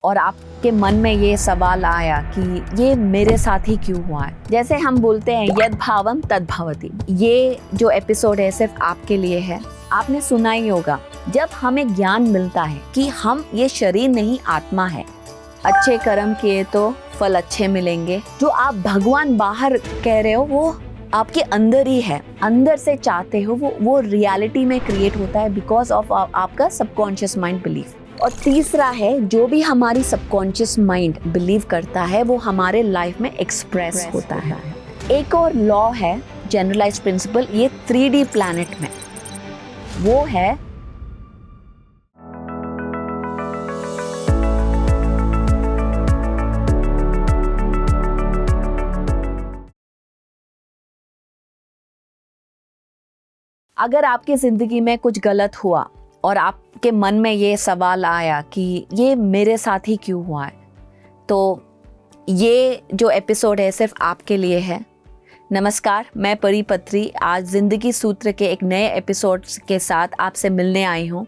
और आपके मन में ये सवाल आया कि ये मेरे साथ ही क्यों हुआ है। जैसे हम बोलते हैं यद भावम तद भवति, ये जो एपिसोड है सिर्फ आपके लिए है। आपने सुना ही होगा, जब हमें ज्ञान मिलता है कि हम ये शरीर नहीं आत्मा है, अच्छे कर्म किए तो फल अच्छे मिलेंगे। जो आप भगवान बाहर कह रहे हो वो आपके अंदर ही है, अंदर से चाहते हो वो रियलिटी में क्रिएट होता है बिकॉज ऑफ आपका सबकॉन्शियस माइंड बिलीफ। और तीसरा है, जो भी हमारी सबकॉन्शियस माइंड बिलीव करता है वो हमारे लाइफ में एक्सप्रेस होता है। एक और लॉ है, जनरलाइज्ड प्रिंसिपल, ये 3D प्लैनेट में, वो है अगर आपकी जिंदगी में कुछ गलत हुआ और आपके मन में ये सवाल आया कि ये मेरे साथ ही क्यों हुआ है, तो ये जो एपिसोड है सिर्फ आपके लिए है। नमस्कार, मैं परिपत्री आज जिंदगी सूत्र के एक नए एपिसोड के साथ आपसे मिलने आई हूँ।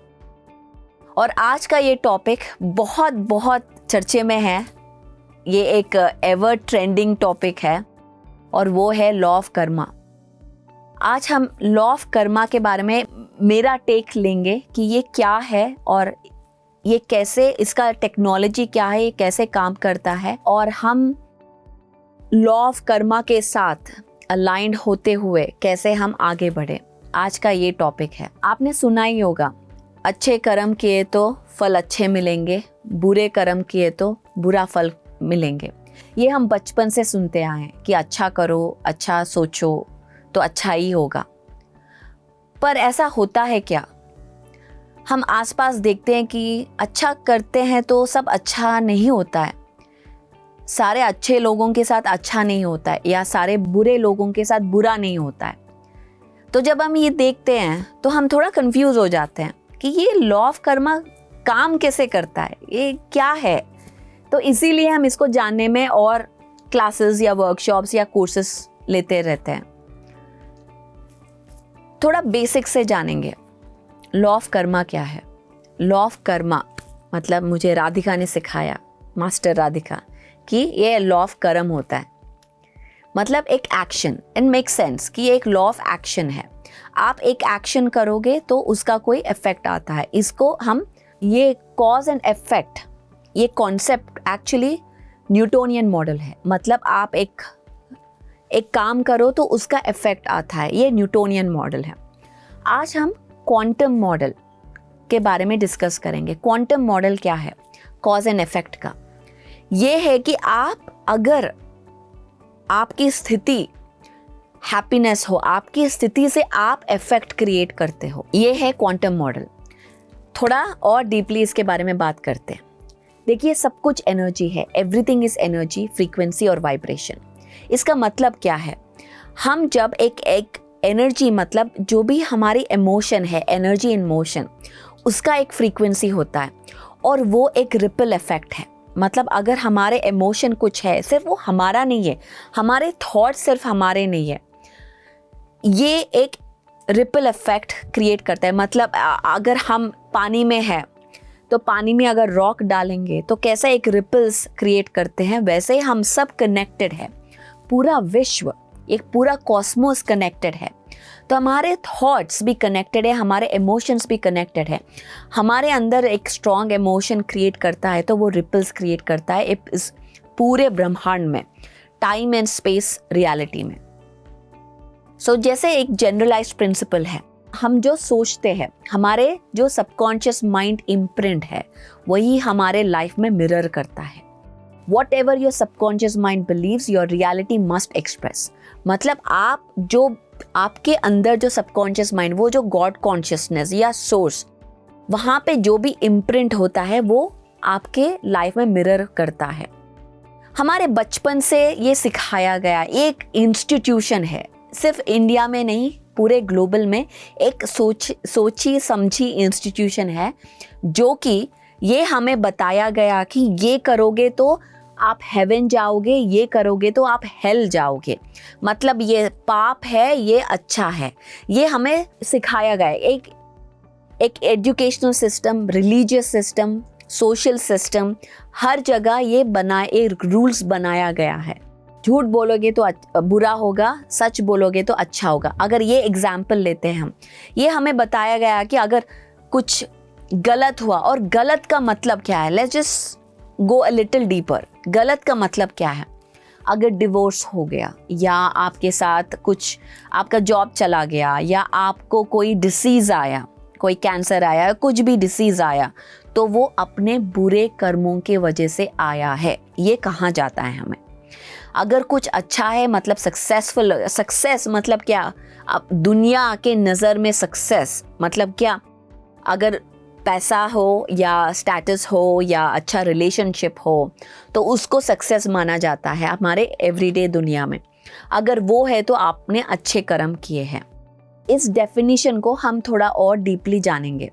और आज का ये टॉपिक बहुत बहुत चर्चे में है, ये एक एवर ट्रेंडिंग टॉपिक है और वो है लॉ ऑफ कर्मा। आज हम लॉ ऑफ कर्मा के बारे में मेरा टेक लेंगे कि ये क्या है और ये कैसे, इसका टेक्नोलॉजी क्या है, ये कैसे काम करता है और हम लॉ ऑफ कर्मा के साथ अलाइंड होते हुए कैसे हम आगे बढ़े। आज का ये टॉपिक है। आपने सुना ही होगा, अच्छे कर्म किए तो फल अच्छे मिलेंगे, बुरे कर्म किए तो बुरा फल मिलेंगे। ये हम बचपन से सुनते आए हैं कि अच्छा करो, अच्छा सोचो तो अच्छा ही होगा। पर ऐसा होता है क्या? हम आसपास देखते हैं कि अच्छा करते हैं तो सब अच्छा नहीं होता है, सारे अच्छे लोगों के साथ अच्छा नहीं होता है, या सारे बुरे लोगों के साथ बुरा नहीं होता है। तो जब हम ये देखते हैं तो हम थोड़ा कंफ्यूज हो जाते हैं कि ये लॉ ऑफ कर्मा काम कैसे करता है, ये क्या है। तो इसीलिए हम इसको जानने में और क्लासेस या वर्कशॉप्स या कोर्सेस लेते रहते हैं। थोड़ा बेसिक से जानेंगे लॉ ऑफ कर्मा क्या है। लॉ ऑफ कर्मा मतलब मुझे राधिका ने सिखाया, मास्टर राधिका, कि ये लॉ ऑफ कर्म होता है। मतलब एक एक्शन, एंड मेक सेंस कि ये एक लॉ ऑफ एक्शन है। आप एक एक्शन करोगे तो उसका कोई इफेक्ट आता है। इसको हम, ये कॉज एंड इफेक्ट, ये कॉन्सेप्ट एक्चुअली न्यूटोनियन मॉडल है। मतलब आप एक काम करो तो उसका इफेक्ट आता है, ये न्यूटोनियन मॉडल है। आज हम क्वांटम मॉडल के बारे में डिस्कस करेंगे। क्वांटम मॉडल क्या है? कॉज एंड इफेक्ट का ये है कि आप, अगर आपकी स्थिति हैप्पीनेस हो, आपकी स्थिति से आप इफेक्ट क्रिएट करते हो, ये है क्वांटम मॉडल। थोड़ा और डीपली इसके बारे में बात करते हैं। देखिए, सब कुछ एनर्जी है, एवरीथिंग इज एनर्जी, फ्रीक्वेंसी और वाइब्रेशन। इसका मतलब क्या है? हम जब एक एनर्जी, मतलब जो भी हमारी इमोशन है, एनर्जी इन मोशन, उसका एक फ्रीक्वेंसी होता है और वो एक रिपल इफेक्ट है। मतलब अगर हमारे इमोशन कुछ है, सिर्फ वो हमारा नहीं है, हमारे थॉट सिर्फ हमारे नहीं है, ये एक रिपल इफेक्ट क्रिएट करता है। मतलब अगर हम पानी में है तो पानी में अगर रॉक डालेंगे तो कैसा एक रिपल्स क्रिएट करते हैं, वैसे हम सब कनेक्टेड है। पूरा विश्व, एक पूरा कॉस्मोस कनेक्टेड है। तो हमारे थॉट्स भी कनेक्टेड है, हमारे इमोशंस भी कनेक्टेड है। हमारे अंदर एक स्ट्रॉन्ग इमोशन क्रिएट करता है तो वो रिपल्स क्रिएट करता है इस पूरे ब्रह्मांड में, टाइम एंड स्पेस रियलिटी में। सो जैसे एक जनरलाइज्ड प्रिंसिपल है, हम जो सोचते हैं, हमारे जो सबकॉन्शियस माइंड इम्प्रिंट है, वही हमारे लाइफ में मिरर करता है। Whatever your subconscious mind believes, your reality must express। मतलब आप जो, आपके अंदर जो सबकॉन्शियस माइंड, वो जो गॉड कॉन्शियसनेस या सोर्स, वहाँ पे जो भी इम्प्रिंट होता है वो आपके लाइफ में मिरर करता है। हमारे बचपन से ये सिखाया गया एक इंस्टीट्यूशन है, सिर्फ इंडिया में नहीं, पूरे ग्लोबल में एक सोची समझी इंस्टीट्यूशन है, जो कि ये हमें बताया गया कि ये करोगे तो आप हेवन जाओगे, ये करोगे तो आप हेल जाओगे। मतलब ये पाप है, ये अच्छा है, ये हमें सिखाया गया। एक educational system, religious system, social system, हर जगह ये रूल्स बनाया गया है। झूठ बोलोगे तो बुरा होगा, सच बोलोगे तो अच्छा होगा। अगर ये एग्जाम्पल लेते हैं हम, ये हमें बताया गया कि अगर कुछ गलत हुआ, और गलत का मतलब क्या है, let's just go a little deeper. गलत का मतलब क्या है? अगर डिवोर्स हो गया, या आपके साथ कुछ, आपका जॉब चला गया, या आपको कोई डिसीज़ आया, कोई कैंसर आया, कुछ भी डिसीज़ आया, तो वो अपने बुरे कर्मों के वजह से आया है, ये कहा जाता है हमें। अगर कुछ अच्छा है मतलब सक्सेस मतलब क्या? अब दुनिया के नज़र में सक्सेस मतलब क्या? अगर पैसा हो, या स्टेटस हो, या अच्छा रिलेशनशिप हो, तो उसको सक्सेस माना जाता है हमारे एवरीडे दुनिया में। अगर वो है तो आपने अच्छे कर्म किए हैं। इस डेफिनेशन को हम थोड़ा और डीपली जानेंगे।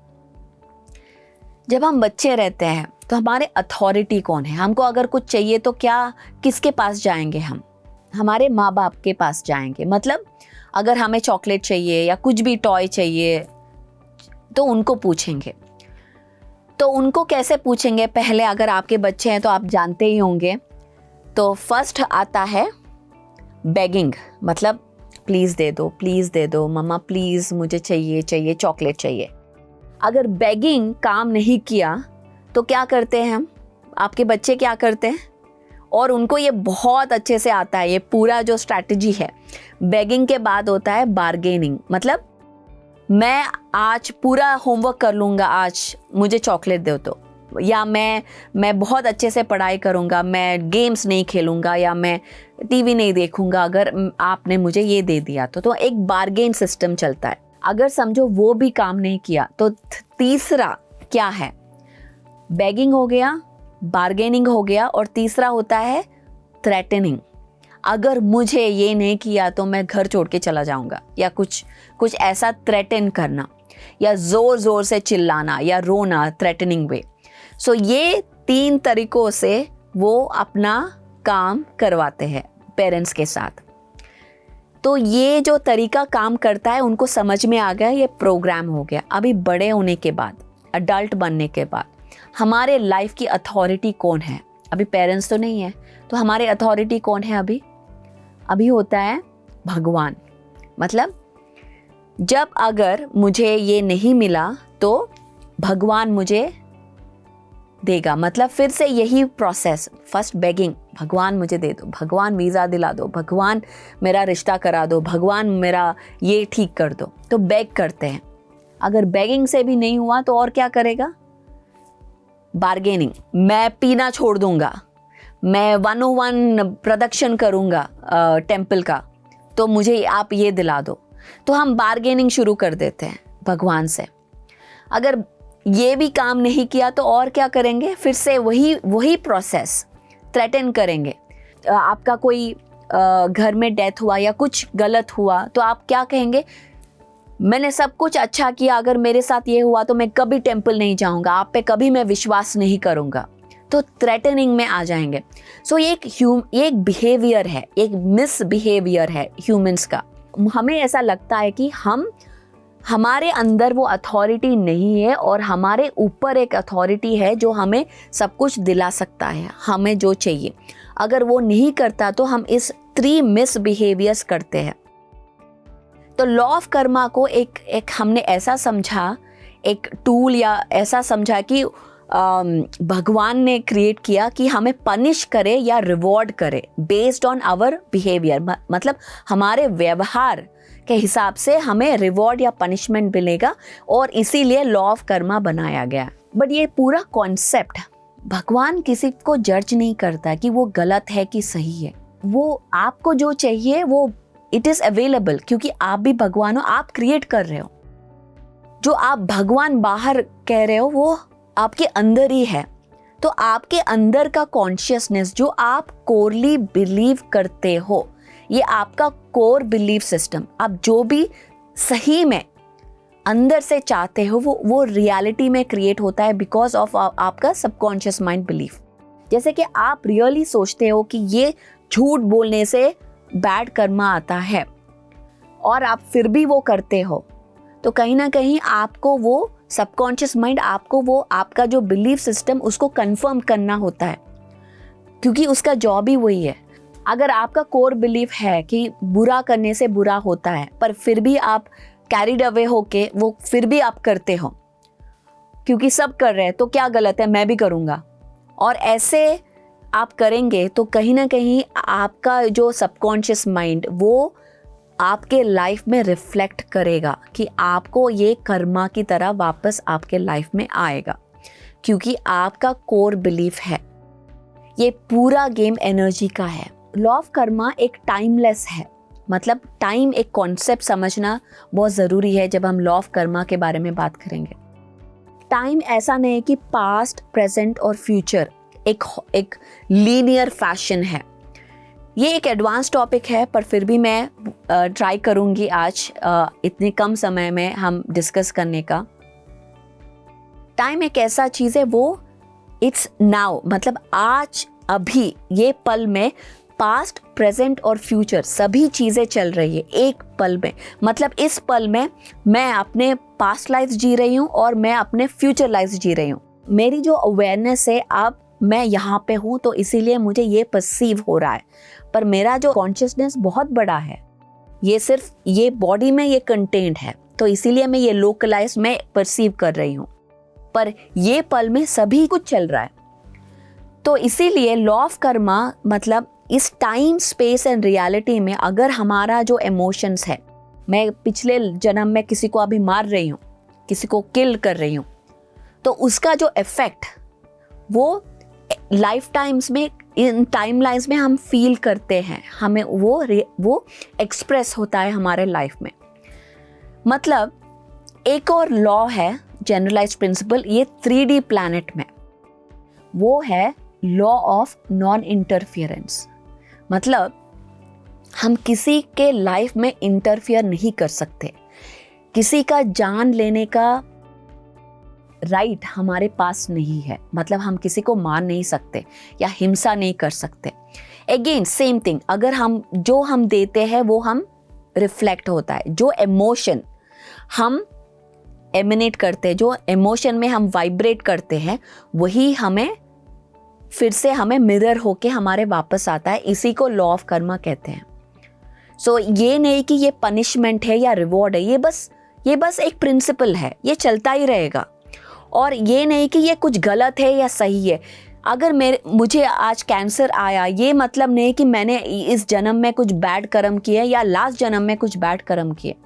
जब हम बच्चे रहते हैं तो हमारे अथॉरिटी कौन है? हमको अगर कुछ चाहिए तो किसके पास जाएंगे हम? हमारे माँ बाप के पास जाएंगे। मतलब अगर हमें चॉकलेट चाहिए या कुछ भी टॉय चाहिए तो उनको पूछेंगे। तो उनको कैसे पूछेंगे? पहले अगर आपके बच्चे हैं तो आप जानते ही होंगे, तो फर्स्ट आता है बेगिंग, मतलब प्लीज़ दे दो मम्मा, प्लीज़ मुझे चाहिए चॉकलेट चाहिए। अगर बेगिंग काम नहीं किया तो क्या करते हैं हम? आपके बच्चे क्या करते हैं? और उनको ये बहुत अच्छे से आता है, ये पूरा जो स्ट्रैटेजी है। बेगिंग के बाद होता है बार्गेनिंग, मतलब मैं आज पूरा होमवर्क कर लूँगा, आज मुझे चॉकलेट दो तो, या मैं बहुत अच्छे से पढ़ाई करूँगा, मैं गेम्स नहीं खेलूँगा, या मैं टीवी नहीं देखूँगा अगर आपने मुझे ये दे दिया तो एक बार्गेन सिस्टम चलता है। अगर समझो वो भी काम नहीं किया तो तीसरा क्या है? बेगिंग हो गया, बार्गेनिंग हो गया, और तीसरा होता है थ्रेटनिंग। अगर मुझे ये नहीं किया तो मैं घर छोड़ के चला जाऊंगा, या कुछ ऐसा थ्रेटन करना, या जोर जोर से चिल्लाना या रोना, थ्रेटनिंग वे। सो ये 3 तरीकों से वो अपना काम करवाते हैं पेरेंट्स के साथ। तो ये जो तरीका काम करता है उनको समझ में आ गया, ये प्रोग्राम हो गया। अभी बड़े होने के बाद, अडल्ट बनने के बाद, हमारे लाइफ की अथॉरिटी कौन है? अभी पेरेंट्स तो नहीं है, तो हमारे अथॉरिटी कौन है? अभी होता है भगवान। मतलब जब अगर मुझे ये नहीं मिला तो भगवान मुझे देगा। मतलब फिर से यही प्रोसेस, फर्स्ट बेगिंग, भगवान मुझे दे दो, भगवान वीज़ा दिला दो, भगवान मेरा रिश्ता करा दो, भगवान मेरा ये ठीक कर दो। तो बेग करते हैं। अगर बेगिंग से भी नहीं हुआ तो और क्या करेगा? बार्गेनिंग, मैं पीना छोड़ दूंगा, मैं 101 प्रदक्षिण करूंगा टेम्पल का, तो मुझे आप ये दिला दो। तो हम बार्गेनिंग शुरू कर देते हैं भगवान से। अगर ये भी काम नहीं किया तो और क्या करेंगे? फिर से वही प्रोसेस, थ्रेटन करेंगे। आपका कोई घर में डेथ हुआ या कुछ गलत हुआ तो आप क्या कहेंगे? मैंने सब कुछ अच्छा किया, अगर मेरे साथ ये हुआ तो मैं कभी टेम्पल नहीं जाऊंगा, आप पे कभी मैं विश्वास नहीं करूंगा। तो थ्रेटनिंग में आ जाएंगे। सो ये एक बिहेवियर है, एक मिसबिहेवियर है ह्यूमंस का। हमें ऐसा लगता है कि हमारे अंदर वो अथॉरिटी नहीं है, और हमारे ऊपर एक अथॉरिटी है जो हमें सब कुछ दिला सकता है, हमें जो चाहिए। अगर वो नहीं करता तो हम इस 3 मिसबिहेवियर्स करते हैं। तो लॉ ऑफ कर्मा को एक हमने ऐसा समझा, एक टूल या ऐसा समझा कि भगवान ने क्रिएट किया कि हमें पनिश करे या रिवॉर्ड करे बेस्ड ऑन आवर बिहेवियर। मतलब हमारे व्यवहार के हिसाब से हमें रिवॉर्ड या पनिशमेंट मिलेगा, और इसीलिए लॉ ऑफ कर्मा बनाया गया। बट ये पूरा कॉन्सेप्ट, भगवान किसी को जज नहीं करता कि वो गलत है कि सही है। वो आपको जो चाहिए वो इट इज़ अवेलेबल, क्योंकि आप भी भगवान हो, आप क्रिएट कर रहे हो। जो आप भगवान बाहर कह रहे हो वो आपके अंदर ही है। तो आपके अंदर का कॉन्शियसनेस जो आप कोरली बिलीव करते हो, ये आपका कोर बिलीफ सिस्टम, आप जो भी सही में अंदर से चाहते हो वो रियलिटी में क्रिएट होता है बिकॉज ऑफ आपका सबकॉन्शियस माइंड बिलीफ। जैसे कि आप रियली सोचते हो कि ये झूठ बोलने से बैड कर्मा आता है, और आप फिर भी वो करते हो, तो कहीं ना कहीं आपको वो सबकॉन्शियस माइंड आपको वो आपका जो बिलीफ सिस्टम उसको कंफर्म करना होता है, क्योंकि उसका जॉब ही वही है। अगर आपका कोर बिलीफ है कि बुरा करने से बुरा होता है, पर फिर भी आप कैरिड अवे होके वो फिर भी आप करते हो क्योंकि सब कर रहे हैं तो क्या गलत है, मैं भी करूँगा, और ऐसे आप करेंगे तो कहीं ना कहीं आपका जो सबकॉन्शियस माइंड वो आपके लाइफ में रिफ्लेक्ट करेगा कि आपको ये कर्मा की तरह वापस आपके लाइफ में आएगा, क्योंकि आपका कोर बिलीफ है। ये पूरा गेम एनर्जी का है। लॉ ऑफ कर्मा एक टाइमलेस है, मतलब टाइम एक कॉन्सेप्ट समझना बहुत ज़रूरी है जब हम लॉ ऑफ कर्मा के बारे में बात करेंगे। टाइम ऐसा नहीं है कि पास्ट, प्रेजेंट और फ्यूचर एक लीनियर फैशन है। ये एक एडवांस टॉपिक है, पर फिर भी मैं ट्राई करूँगी आज इतने कम समय में हम डिस्कस करने का। टाइम एक ऐसा चीज़ है, वो इट्स नाउ, मतलब आज, अभी, ये पल में पास्ट, प्रेजेंट और फ्यूचर सभी चीज़ें चल रही है एक पल में। मतलब इस पल में मैं अपने पास्ट लाइफ जी रही हूँ और मैं अपने फ्यूचर लाइफ जी रही हूँ। मेरी जो अवेयरनेस है, अब मैं यहाँ पे हूँ तो इसीलिए मुझे ये परसीव हो रहा है, पर मेरा जो कॉन्शियसनेस बहुत बड़ा है, ये सिर्फ ये बॉडी में ये कंटेंट है, तो इसीलिए मैं ये लोकलाइज में परसीव कर रही हूँ, पर ये पल में सभी कुछ चल रहा है। तो इसीलिए लॉ ऑफ कर्मा मतलब इस टाइम, स्पेस एंड रियलिटी में अगर हमारा जो इमोशंस है, मैं पिछले जन्म में किसी को अभी मार रही हूँ, किसी को किल कर रही हूँ, तो उसका जो इफेक्ट वो लाइफ टाइम्स में, इन टाइमलाइंस में हम फील करते हैं, हमें वो एक्सप्रेस होता है हमारे लाइफ में। मतलब एक और लॉ है, जनरलाइज्ड प्रिंसिपल, ये 3D प्लैनेट में, वो है लॉ ऑफ नॉन इंटरफियरेंस। मतलब हम किसी के लाइफ में इंटरफियर नहीं कर सकते, किसी का जान लेने का राइट हमारे पास नहीं है। मतलब हम किसी को मार नहीं सकते या हिंसा नहीं कर सकते। अगेन सेम थिंग, अगर हम जो हम देते हैं वो हम रिफ्लेक्ट होता है। जो इमोशन हम एमिनेट करते हैं, जो इमोशन में हम वाइब्रेट करते हैं, वही हमें फिर से हमें मिरर होके हमारे वापस आता है। इसी को लॉ ऑफ कर्मा कहते हैं। सो ये नहीं कि ये पनिशमेंट है या रिवॉर्ड है, ये बस एक प्रिंसिपल है, ये चलता ही रहेगा। और ये नहीं कि ये कुछ गलत है या सही है। अगर मुझे आज कैंसर आया, ये मतलब नहीं कि मैंने इस जन्म में कुछ बैड कर्म किए या लास्ट जन्म में कुछ बैड कर्म किए।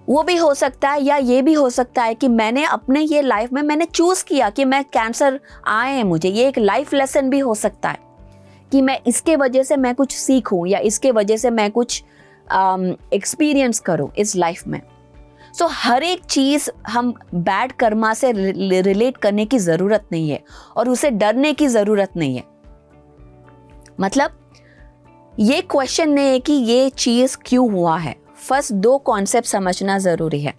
वो भी हो सकता है, या ये भी हो सकता है कि मैंने अपने ये लाइफ में मैंने चूज़ किया कि मैं कैंसर आए हैं मुझे। ये एक लाइफ लेसन भी हो सकता है कि मैं इसके वजह से मैं कुछ सीखूं या इसके वजह से मैं कुछ एक्सपीरियंस करूं इस लाइफ में। सो हर एक चीज़ हम बैड कर्मा से रिलेट करने की ज़रूरत नहीं है और उसे डरने की ज़रूरत नहीं है। मतलब ये क्वेश्चन नहीं है कि ये चीज़ क्यों हुआ है। फर्स्ट 2 कॉन्सेप्ट समझना ज़रूरी है।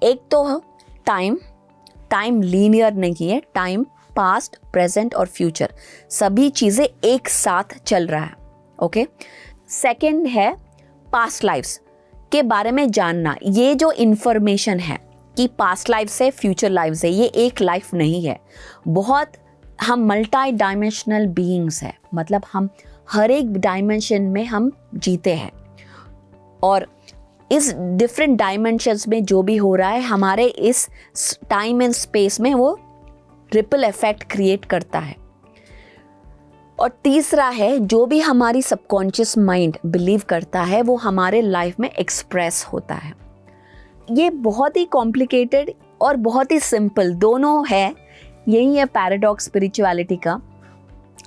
एक तो टाइम लीनियर नहीं है, टाइम पास्ट, प्रेजेंट और फ्यूचर सभी चीज़ें एक साथ चल रहा है। ओके। सेकेंड है पास्ट लाइफ्स के बारे में जानना। ये जो इन्फॉर्मेशन है कि पास्ट लाइफ से फ्यूचर लाइफ से, ये एक लाइफ नहीं है। बहुत हम मल्टी डायमेंशनल बीइंग्स है, मतलब हम हर एक डायमेंशन में हम जीते हैं और इस डिफरेंट डायमेंशंस में जो भी हो रहा है हमारे इस टाइम एंड स्पेस में वो रिपल इफेक्ट क्रिएट करता है। और तीसरा है जो भी हमारी सबकॉन्शियस माइंड बिलीव करता है वो हमारे लाइफ में एक्सप्रेस होता है। ये बहुत ही कॉम्प्लिकेटेड और बहुत ही सिंपल दोनों है। यही है पैराडॉक्स स्पिरिचुअलिटी का,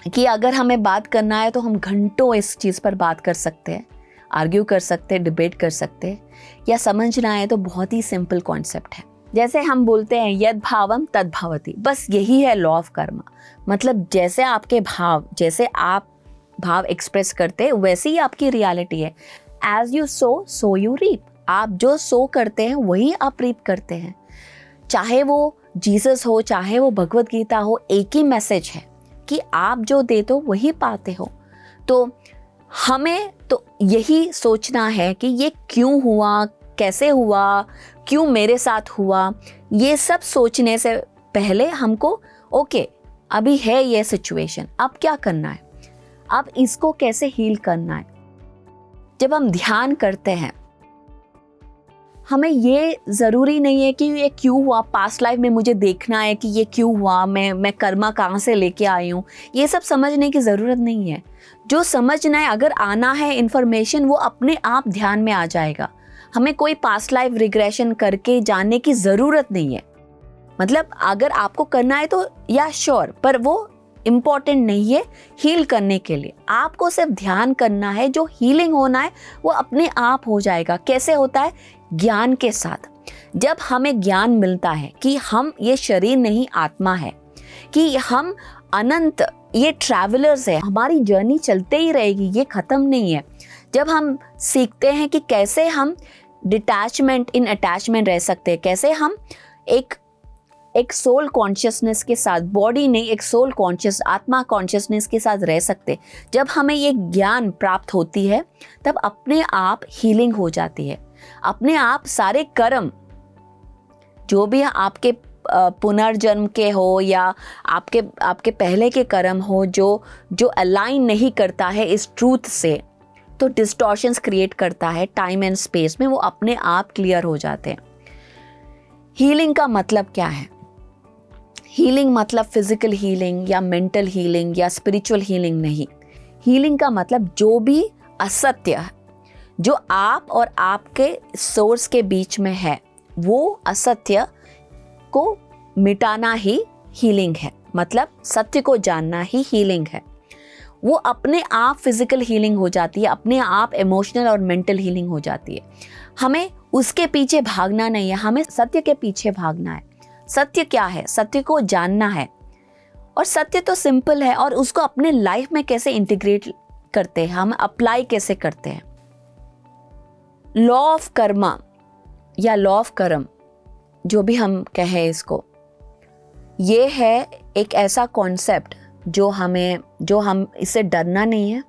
कि अगर हमें बात करना है तो हम घंटों इस चीज़ पर बात कर सकते हैं, आर्ग्यू कर सकते हैं, डिबेट कर सकते हैं, या समझना है तो बहुत ही सिंपल कॉन्सेप्ट है। जैसे हम बोलते हैं यद भावम तद भवति, बस यही है लॉ ऑफ कर्मा। मतलब जैसे आपके भाव, जैसे आप भाव एक्सप्रेस करते हैं वैसे ही आपकी रियलिटी है। As you sow you reap. आप जो सो करते हैं वही आप रीप करते हैं। चाहे वो जीसस हो, चाहे वो भगवत गीता हो, एक ही मैसेज है कि आप जो देते हो वही पाते हो। तो हमें तो यही सोचना है कि ये क्यों हुआ, कैसे हुआ, क्यों मेरे साथ हुआ, ये सब सोचने से पहले हमको ओके अभी है ये सिचुएशन, अब क्या करना है, अब इसको कैसे हील करना है। जब हम ध्यान करते हैं, हमें ये ज़रूरी नहीं है कि ये क्यों हुआ, पास्ट लाइफ में मुझे देखना है कि ये क्यों हुआ, मैं कर्मा कहाँ से लेके आई हूँ, ये सब समझने की ज़रूरत नहीं है। जो समझना है, अगर आना है इन्फॉर्मेशन, वो अपने आप ध्यान में आ जाएगा। हमें कोई पास्ट लाइफ रिग्रेशन करके जानने की ज़रूरत नहीं है। मतलब अगर आपको करना है तो या श्योर, पर वो इम्पॉर्टेंट नहीं है हील करने के लिए। आपको सिर्फ ध्यान करना है, जो हीलिंग होना है वो अपने आप हो जाएगा। कैसे होता है? ज्ञान के साथ। जब हमें ज्ञान मिलता है कि हम ये शरीर नहीं आत्मा है, कि हम अनंत ये ट्रैवलर्स है, हमारी जर्नी चलते ही रहेगी, ये ख़त्म नहीं है। जब हम सीखते हैं कि कैसे हम डिटैचमेंट इन अटैचमेंट रह सकते हैं, कैसे हम एक सोल कॉन्शियसनेस के साथ, बॉडी नहीं, एक सोल कॉन्शियस आत्मा कॉन्शियसनेस के साथ रह सकते, जब हमें ये ज्ञान प्राप्त होती है तब अपने आप हीलिंग हो जाती है। अपने आप सारे कर्म जो भी आपके पुनर्जन्म के हो या आपके पहले के कर्म हो, जो अलाइन नहीं करता है इस ट्रूथ से, तो डिस्टॉर्शंस क्रिएट करता है टाइम एंड स्पेस में, वो अपने आप क्लियर हो जाते हैं। हीलिंग का मतलब क्या है? हीलिंग मतलब फिजिकल हीलिंग या मेंटल हीलिंग या स्पिरिचुअल हीलिंग नहीं। हीलिंग का मतलब जो भी असत्य है, जो आप और आपके सोर्स के बीच में है, वो असत्य को मिटाना ही हीलिंग है। मतलब सत्य को जानना ही हीलिंग है। वो अपने आप फिजिकल हीलिंग हो जाती है, अपने आप इमोशनल और मेंटल हीलिंग हो जाती है। हमें उसके पीछे भागना नहीं है, हमें सत्य के पीछे भागना है। सत्य क्या है? सत्य को जानना है। और सत्य तो सिंपल है, और उसको अपने लाइफ में कैसे इंटीग्रेट करते हैं, हम अप्लाई कैसे करते हैं। लॉ ऑफ कर्मा या लॉ ऑफ कर्म, जो भी हम कहें इसको, ये है एक ऐसा कॉन्सेप्ट जो हम इससे डरना नहीं है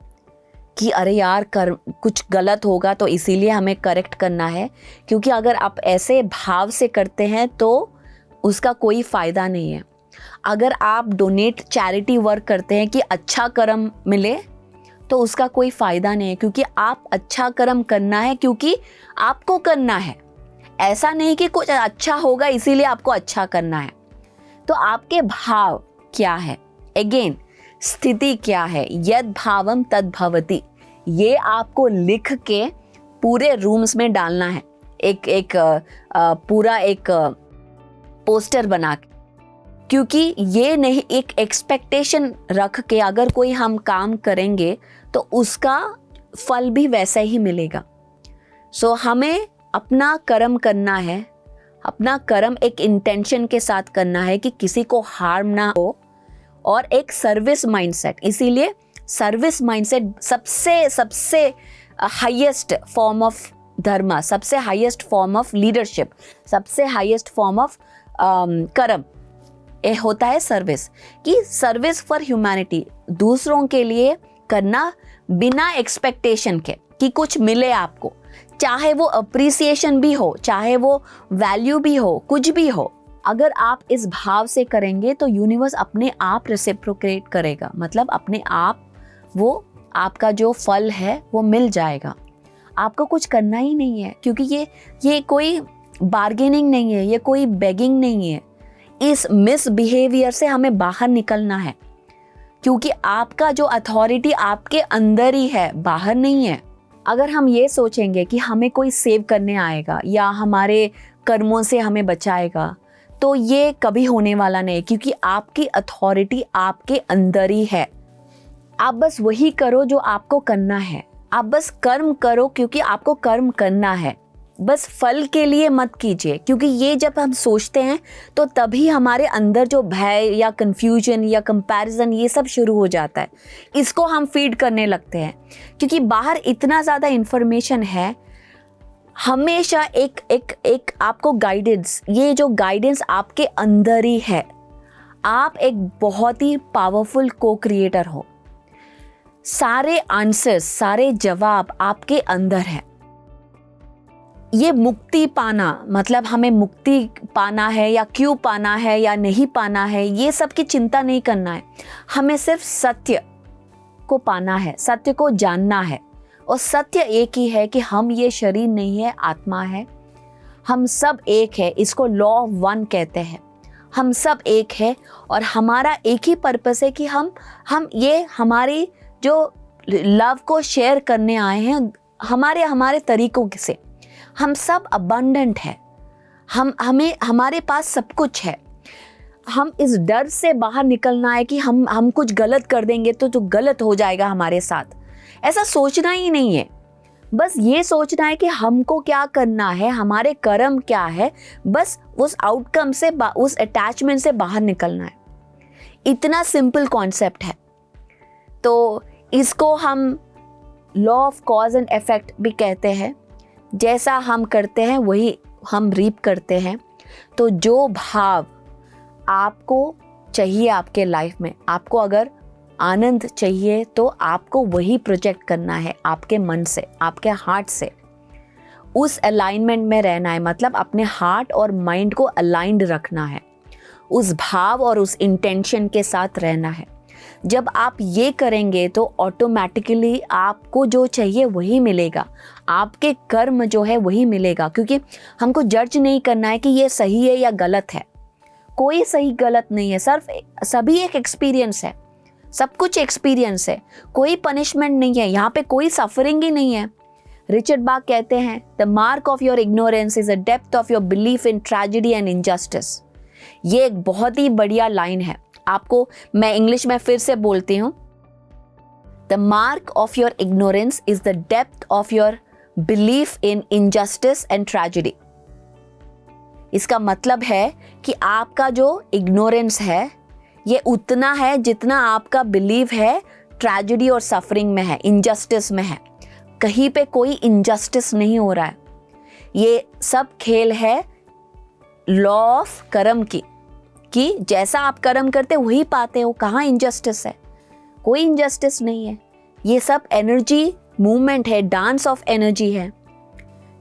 कि अरे यार कुछ गलत होगा तो इसीलिए हमें करेक्ट करना है। क्योंकि अगर आप ऐसे भाव से करते हैं तो उसका कोई फ़ायदा नहीं है। अगर आप डोनेट चैरिटी वर्क करते हैं कि अच्छा कर्म मिले, तो उसका कोई फ़ायदा नहीं है, क्योंकि आप अच्छा कर्म करना है क्योंकि आपको करना है। ऐसा नहीं कि कुछ अच्छा होगा इसीलिए आपको अच्छा करना है। तो आपके भाव क्या है? अगेन, स्थिति क्या है? यद भावम तद भवति। ये आपको लिख के पूरे रूम्स में डालना है, पूरा एक पोस्टर बना के। क्योंकि ये नहीं, एक एक्सपेक्टेशन रख के अगर कोई हम काम करेंगे तो उसका फल भी वैसा ही मिलेगा। सो हमें अपना कर्म करना है, अपना कर्म एक इंटेंशन के साथ करना है कि किसी को हार्म ना हो, और एक सर्विस माइंडसेट। इसीलिए सर्विस माइंडसेट सबसे हाईएस्ट फॉर्म ऑफ धर्म, सबसे हाईएस्ट फॉर्म ऑफ लीडरशिप, सबसे हाईएस्ट फॉर्म ऑफ कर्म ये होता है सर्विस। कि सर्विस फॉर ह्यूमैनिटी, दूसरों के लिए करना बिना एक्सपेक्टेशन के कि कुछ मिले आपको, चाहे वो अप्रिसिएशन भी हो, चाहे वो वैल्यू भी हो, कुछ भी हो। अगर आप इस भाव से करेंगे तो यूनिवर्स अपने आप रेसिप्रोकेट करेगा। मतलब अपने आप वो आपका जो फल है वो मिल जाएगा। आपको कुछ करना ही नहीं है, क्योंकि ये कोई बार्गेनिंग नहीं है, ये कोई बेगिंग नहीं है। इस मिसबिहेवियर से हमें बाहर निकलना है, क्योंकि आपका जो अथॉरिटी आपके अंदर ही है, बाहर नहीं है। अगर हम ये सोचेंगे कि हमें कोई सेव करने आएगा या हमारे कर्मों से हमें बचाएगा, तो ये कभी होने वाला नहीं, क्योंकि आपकी अथॉरिटी आपके अंदर ही है। आप बस वही करो जो आपको करना है। आप बस कर्म करो क्योंकि आपको कर्म करना है। बस फल के लिए मत कीजिए, क्योंकि ये जब हम सोचते हैं तो तभी हमारे अंदर जो भय या कंफ्यूजन या कंपैरिजन ये सब शुरू हो जाता है। इसको हम फीड करने लगते हैं, क्योंकि बाहर इतना ज़्यादा इन्फॉर्मेशन है। हमेशा एक आपको गाइडेंस, ये जो गाइडेंस आपके अंदर ही है। आप एक बहुत ही पावरफुल को क्रिएटर हो। सारे आंसर्स, सारे जवाब आपके अंदर है। ये मुक्ति पाना, मतलब हमें मुक्ति पाना है या क्यों पाना है या नहीं पाना है, ये सब की चिंता नहीं करना है। हमें सिर्फ सत्य को पाना है, सत्य को जानना है। और सत्य एक ही है कि हम ये शरीर नहीं है, आत्मा है। हम सब एक है, इसको लॉ ऑफ वन कहते हैं। हम सब एक है और हमारा एक ही पर्पस है कि हम ये हमारी जो लव को शेयर करने आए हैं, हमारे तरीकों से। हम सब अबंडेंट है, हमारे पास सब कुछ है। हम इस डर से बाहर निकलना है कि हम कुछ गलत कर देंगे तो गलत हो जाएगा हमारे साथ, ऐसा सोचना ही नहीं है। बस ये सोचना है कि हमको क्या करना है, हमारे कर्म क्या है, बस उस आउटकम से, उस अटैचमेंट से बाहर निकलना है। इतना सिंपल कॉन्सेप्ट है। तो इसको हम law of cause and effect भी कहते हैं। जैसा हम करते हैं वही हम रीप करते हैं। तो जो भाव आपको चाहिए आपके लाइफ में, आपको अगर आनंद चाहिए तो आपको वही प्रोजेक्ट करना है आपके मन से, आपके हार्ट से। उस अलाइनमेंट में रहना है, मतलब अपने हार्ट और माइंड को अलाइंड रखना है, उस भाव और उस इंटेंशन के साथ रहना है। जब आप ये करेंगे तो ऑटोमेटिकली आपको जो चाहिए वही मिलेगा, आपके कर्म जो है वही मिलेगा। क्योंकि हमको जज नहीं करना है कि ये सही है या गलत है। कोई सही गलत नहीं है, सिर्फ सभी एक एक्सपीरियंस है, सब कुछ एक्सपीरियंस है। कोई पनिशमेंट नहीं है यहाँ पे, कोई सफरिंग ही नहीं है। रिचर्ड बाक कहते हैं, the mark of your ignorance is a depth of your belief in tragedy and injustice. ये एक बहुत ही बढ़िया लाइन है। आपको मैं इंग्लिश में फिर से बोलती हूँ, the mark of your ignorance is the depth of your belief in injustice and tragedy. इसका मतलब है कि आपका जो इग्नोरेंस है ये उतना है जितना आपका बिलीव है ट्रेजेडी और सफरिंग में है, इनजस्टिस में है। कहीं पे कोई इनजस्टिस नहीं हो रहा है। ये सब खेल है लॉ ऑफ कर्म की, कि जैसा आप कर्म करते वही पाते हो। कहाँ इनजस्टिस है? कोई इनजस्टिस नहीं है। ये सब एनर्जी मूवमेंट है, डांस ऑफ एनर्जी है।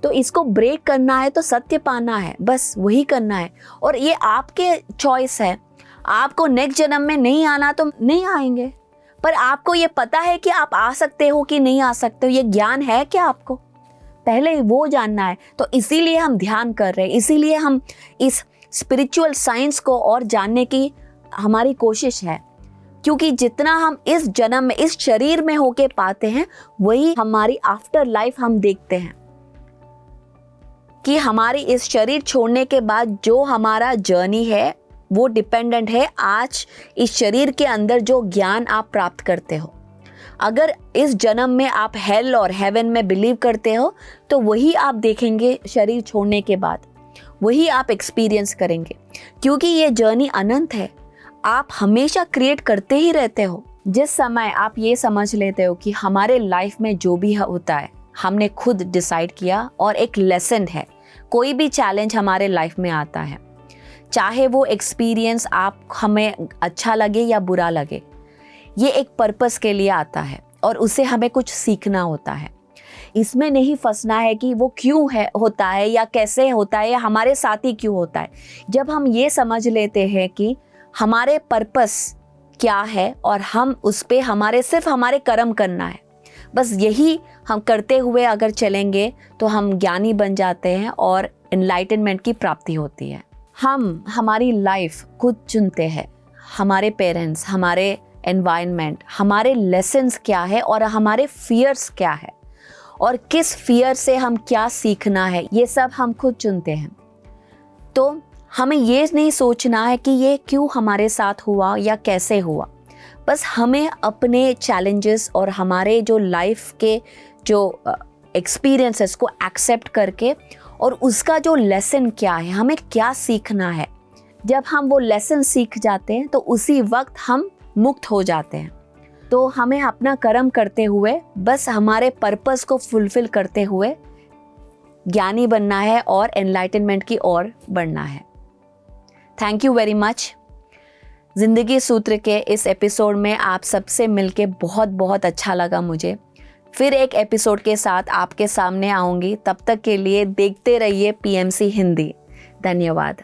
तो इसको ब्रेक करना है तो सत्य पाना है, बस वही करना है। और ये आपके चॉइस है। आपको नेक्स्ट जन्म में नहीं आना तो नहीं आएंगे, पर आपको ये पता है कि आप आ सकते हो कि नहीं आ सकते हो, ये ज्ञान है क्या आपको? पहले वो जानना है। तो इसीलिए हम ध्यान कर रहे हैं, इसीलिए हम इस स्पिरिचुअल साइंस को और जानने की हमारी कोशिश है। क्योंकि जितना हम इस जन्म में, इस शरीर में होके पाते हैं, वही हमारी आफ्टर लाइफ हम देखते हैं कि हमारी इस शरीर छोड़ने के बाद जो हमारा जर्नी है वो डिपेंडेंट है आज इस शरीर के अंदर जो ज्ञान आप प्राप्त करते हो। अगर इस जन्म में आप हेल और हेवन में बिलीव करते हो तो वही आप देखेंगे शरीर छोड़ने के बाद, वही आप एक्सपीरियंस करेंगे। क्योंकि ये जर्नी अनंत है, आप हमेशा क्रिएट करते ही रहते हो। जिस समय आप ये समझ लेते हो कि हमारे लाइफ में जो भी होता है हमने खुद डिसाइड किया और एक लेसन है। कोई भी चैलेंज हमारे लाइफ में आता है, चाहे वो एक्सपीरियंस आप हमें अच्छा लगे या बुरा लगे, ये एक पर्पस के लिए आता है और उसे हमें कुछ सीखना होता है। इसमें नहीं फंसना है कि वो क्यों होता है या कैसे होता है या हमारे साथ ही क्यों होता है। जब हम ये समझ लेते हैं कि हमारे पर्पस क्या है और हम उस पे सिर्फ हमारे कर्म करना है, बस यही हम करते हुए अगर चलेंगे तो हम ज्ञानी बन जाते हैं और एनलाइटनमेंट की प्राप्ति होती है। हम हमारी लाइफ खुद चुनते हैं। हमारे पेरेंट्स, हमारे एनवायरनमेंट, हमारे लेसन्स क्या है और हमारे फियर्स क्या है और किस फियर से हम क्या सीखना है, ये सब हम खुद चुनते हैं। तो हमें ये नहीं सोचना है कि ये क्यों हमारे साथ हुआ या कैसे हुआ। बस हमें अपने चैलेंजेस और हमारे जो लाइफ के जो एक्सपीरियंसेस को एक्सेप्ट करके और उसका जो लेसन क्या है, हमें क्या सीखना है, जब हम वो लेसन सीख जाते हैं तो उसी वक्त हम मुक्त हो जाते हैं। तो हमें अपना कर्म करते हुए बस हमारे पर्पस को फुलफिल करते हुए ज्ञानी बनना है और एनलाइटनमेंट की ओर बढ़ना है। Thank you very much. जिंदगी सूत्र के इस एपिसोड में आप सबसे मिलके बहुत बहुत अच्छा लगा मुझे। फिर एक एपिसोड के साथ आपके सामने आऊँगी। तब तक के लिए देखते रहिए PMC हिंदी। धन्यवाद।